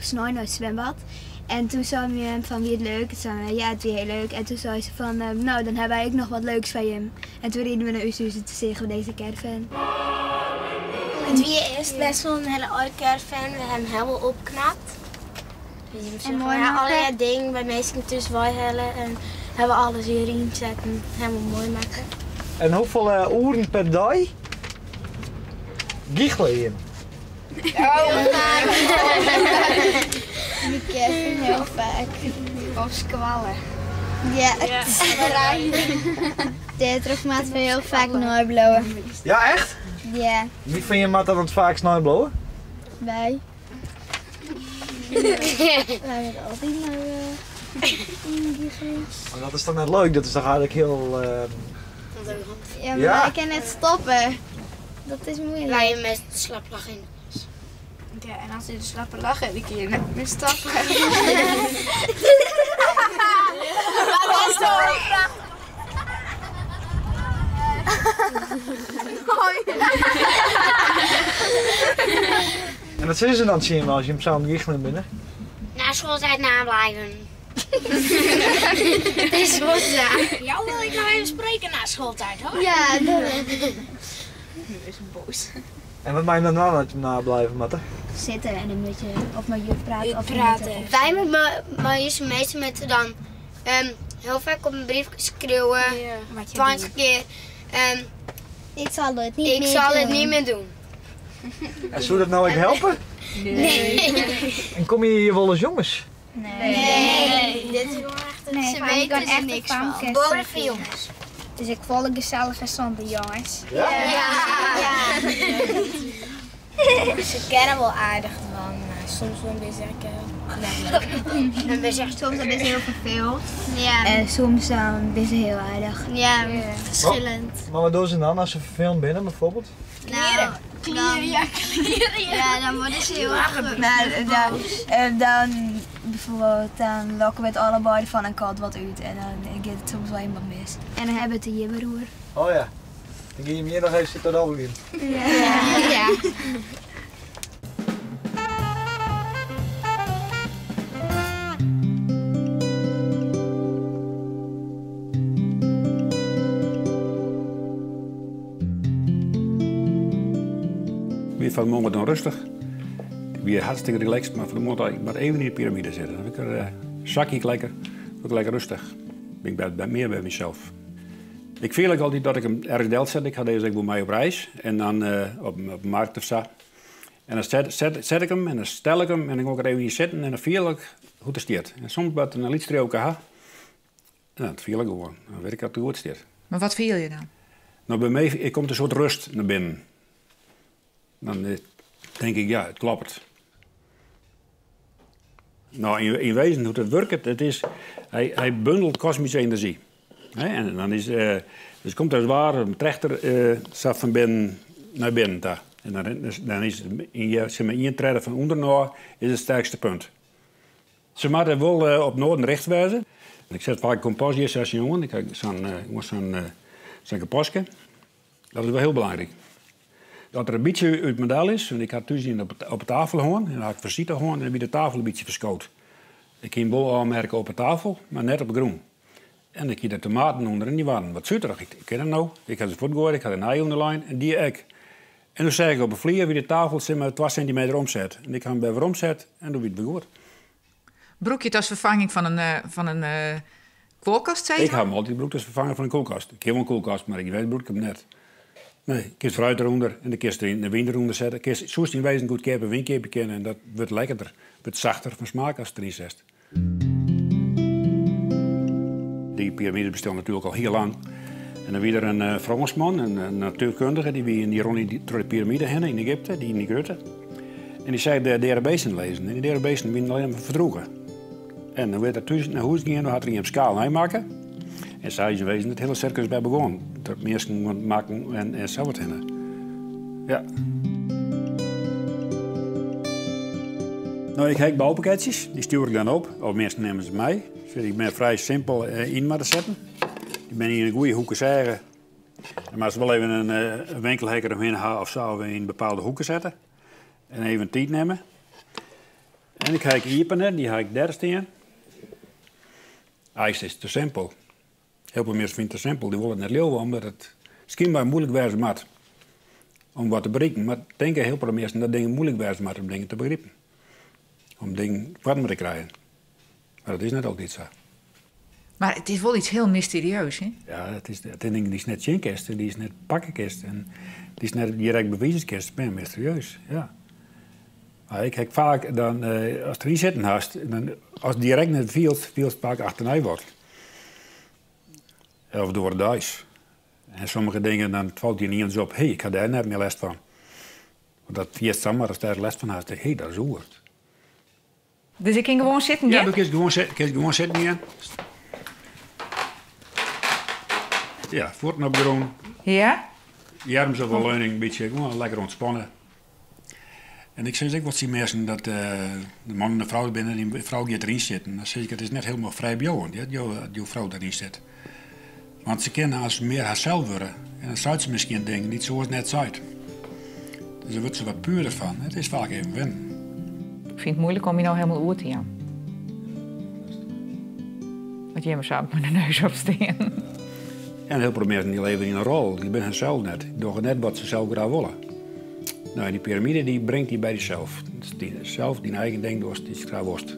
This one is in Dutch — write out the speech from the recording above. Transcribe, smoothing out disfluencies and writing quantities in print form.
snel naar het zwembad. En toen zei hij hem van wie het leuk. Toen zei hij, ja, het is heel leuk. En toen zei ze van, nou, dan hebben wij ook nog wat leuks van hem. En toen reden we naar Usus te zeggen we deze caravan. Het weer is best wel een hele oude caravan. We hebben hem helemaal opgeknapt. Dus we hebben allerlei dingen bij mensen tussen hellen en hebben we alles hierin gezet en helemaal mooi maken. En hoeveel uren per dag giechelen je? Die caravan heel vaak. Of squallen. Ja, de terugmaat van heel vaak noorblowen. Ja, echt? Ja, Wie vind je maar dan het vaakst noorblowen? wij. Wij hebben altijd naar Maar dat is toch net leuk? Dat is toch eigenlijk heel... Ja, maar Ja. wij kunnen het stoppen. Dat is moeilijk. Wij met slap lachen in. Ja, en als je de slappe lach hebt, dan kun je net meer stappen. Dat is toch En wat zeggen ze dan zien als je hem samen giechelen binnen? na schooltijd nablijven. Het is goed zo. Jou wil ik nog even spreken na schooltijd hoor. Ja, dat Nu is hem boos. En wat mag je dan nou dat je hem nablijven, Matte? zitten en een beetje of met juf praten. Of praten. Wij met mijn juiste meester moeten dan heel vaak op een brief schreeuwen. 20 keer. Ik zal het niet Ik meer zal doen. het niet meer doen. En zou dat nou ook helpen? Nee. En kom je hier wel eens jongens? Nee. Dit is gewoon echt Nee, ze maar ik weten kan er echt niks van van. kerst Boven zeggen. jongens. Dus ik volg gezellige zonde jongens. Ja? Ja. Ze kennen wel aardig man, maar soms wel een beetje En we zeggen Soms is het heel verveeld. ja. En soms dan is het heel aardig. Ja, verschillend. Maar wat doen ze dan als ze vervelend binnen bijvoorbeeld? Nou, Ja, dan worden ze heel erg dan bijvoorbeeld dan lokken we het allebei van een kat wat uit en dan gaat het soms wel iemand mis. En dan hebben we het een jibberoer. Oh ja. Dan ga je hem hier nog even zitten overdoen. ja. Weer van de morgen dan rustig. Weer hartstikke relaxed, maar van de morgen maar even in de piramide zitten. Dan heb ik er zak ik lekker, ook lekker rustig. Ik ben meer bij mezelf. Ik voel ook altijd dat ik hem ergens deel zet. Ik ga deze week bij mij op reis en dan op de markt of zo. En dan zet ik hem en dan stel ik hem en dan ga ik er even hier zitten en dan voel ik hoe het staat. En soms wat een liedje ook ha. En dat voel ik gewoon. Dan weet ik dat het goed staat. Maar wat viel je dan? Nou, bij mij komt een soort rust naar binnen. Dan denk ik, ja, het klopt. Nou, in wezen hoe het werkt, het is, hij bundelt kosmische energie. En dan is, dus komt als het ware een trechter van binnen naar binnen. Daar. En dan is het in je treden van ondernoor is het sterkste punt. Ze moeten wel op noorden recht wijzen. Ik zet vaak kompas hier als jongen. Ik heb zo'n kapasje. Dat is wel heel belangrijk. Dat er een beetje uit het model is, want ik had tussen op de tafel gewoon, en dan had ik versieten gewoon, en dan heb je de tafel een beetje verskoot. Ik ging wel aanmerken op de tafel, maar net op groen. En ik heb de tomaten onder en die waren wat zoeterig. Ik ken het nou, ik had ze voortgooien, ik had een ei onder de lijn en die ek. En toen zei ik op een vlier wie de tafel 2 centimeter omzet. En ik ga hem bij weer omzet en dan werd het goed. Broek je het als vervanging van een koelkast, zei je? Ik heb hem altijd broek als vervanger van een koelkast. Ik heb wel een koelkast, maar ik weet het broek hem net. Nee, ik kies fruit eronder en de kist in de wind eronder zetten. Ik kies zoals in wezen goed keer een windkeepje kennen en dat wordt lekkerder. Wordt zachter van smaak als het erin zet. Die piramide bestaat natuurlijk al heel lang. En dan weer een Fransman, een natuurkundige, die wie in die rond door de piramide heen in Egypte, die in die Egypte. En die zei de Arabezen lezen. En die Arabezen winnen alleen maar verdroegen. En dan werd er tussen naar huis gegaan, dan had hij een schaal aanmaken. En zij is wezen het hele circus bij begonnen. Dat mensen moeten maken en zo wat heen. Ja. Nou, ik heb bouwpakketjes, die stuur ik dan op. Of mensen nemen ze mee. Dus ik ben vrij simpel in maar te zetten. Ik ben in een goede hoeken zeggen. Dan moet ze wel even een winkelhekker omheen halen of zo in bepaalde hoeken zetten. En even tijd nemen. En ik ga iepen, die ga ik daar staan. IJs is te simpel. Heel veel mensen vinden het te simpel, die willen het net leeuwen, omdat het schijnbaar moeilijk wezen moet om wat te bereiken. Maar denken heel veel mensen dat dingen moeilijk wezen moeten om dingen te begrijpen. Om dingen warm te krijgen. Maar dat is net altijd zo. Maar het is wel iets heel mysterieus, hè? Ja, het is ding die is net zinkist, die is net pakkenkist en die is net direct bewijskist. Ben mysterieus, ja. Maar ik heb vaak dan, als er iets zitten haast, dan als direct net veel vaak achterna wordt. Of door het ijs. En sommige dingen, dan valt je niet eens op, ik had daar net meer last van. Want dat eerst samen, als daar last van had, dat is hoort. Dus ik kan gewoon zitten, ja? Ja, dan kun je gewoon zitten, ja. Ja, voeten op de grond. Ja? Je armen op de leuning, een beetje gewoon lekker ontspannen. En ik zeg ook wat die mensen dat de man en de vrouw binnen, die vrouw gaat erin zitten. Dan zeg ik, het is net helemaal vrij bij jou, die vrouw erin zit. Want ze kunnen als meer haarzelf worden. En dan zou ze misschien denken, niet zoals het net zei. Dus dan wordt ze wat puurder van. Het is vaak even wennen. Ik vind het moeilijk om je nou helemaal oer te gaan. Want jij maar samen met de neus opstaan. En heel veel mensen die leven in een rol. Die zijn zelf net. Die doen net wat ze zelf graag willen. Nou, die piramide die brengt die bij zichzelf. Dus die zelf, die eigen denkdorst, die is graag worst.